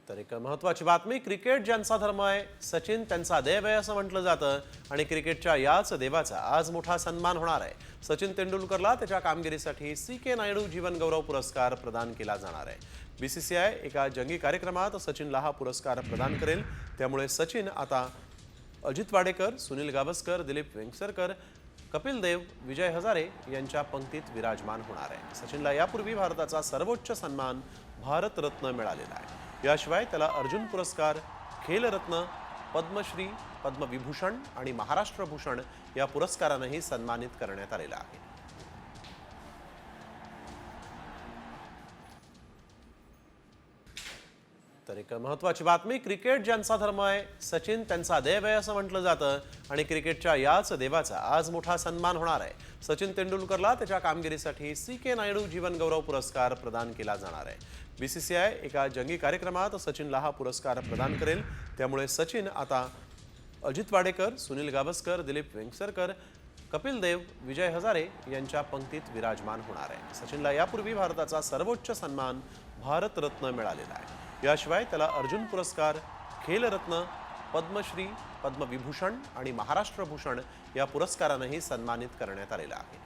तर एक महत्त्वाची बातमी, क्रिकेट ज्यांचा धर्म आहे, सचिन त्यांचा देव आहे असं म्हटलं जातं आणि क्रिकेटच्या याच देवाचा आज मोठा सन्मान होणार आहे। सचिन तेंडुलकरला त्याच्या कामगिरीसाठी सी.के. नायडू जीवन गौरव पुरस्कार प्रदान केला जाणार आहे। बीसीसीआय एका जंगी कार्यक्रमात सचिनला हा पुरस्कार प्रदान करेल। त्यामुळे सचिन आता अजित वाडेकर, सुनील गावस्कर, दिलीप वेंगसरकर, कपिल देव, विजय हजारे यांच्या पंक्तीत विराजमान होणार आहे। सचिनला यापूर्वी भारताचा सर्वोच्च सन्मान भारतरत्न मिळालेला आहे। याशिवाय त्याला अर्जुन पुरस्कार, खेलरत्न, पद्मश्री, पद्मविभूषण आणि महाराष्ट्र भूषण या पुरस्कारांनीही सन्मानित करण्यात आलेला आहे। तर एक महत्त्वाची बातमी, क्रिकेट ज्यांचा धर्म आहे, सचिन त्यांचा देव आहे असं म्हटलं जातं आणि क्रिकेटच्या याच देवाचा आज मोठा सन्मान होणार आहे। सचिन तेंडुलकरला त्याच्या कामगिरीसाठी सी.के. नायडू जीवन गौरव पुरस्कार प्रदान केला जाणार आहे। बीसीसीआय एका जंगी कार्यक्रमात सचिनला हा पुरस्कार प्रदान करेल। त्यामुळे सचिन आता अजित वाडेकर, सुनील गावस्कर, दिलीप वेंगसरकर, कपिल देव, विजय हजारे यांच्या पंक्तीत विराजमान होणार आहे। सचिनला यापूर्वी भारताचा सर्वोच्च सन्मान भारतरत्न मिळालेला आहे। याशिवाय त्याला अर्जुन पुरस्कार, खेलरत्न, पद्मश्री, पद्मविभूषण आणि महाराष्ट्र भूषण या पुरस्कारांनीही सन्मानित करण्यात आलेला आहे।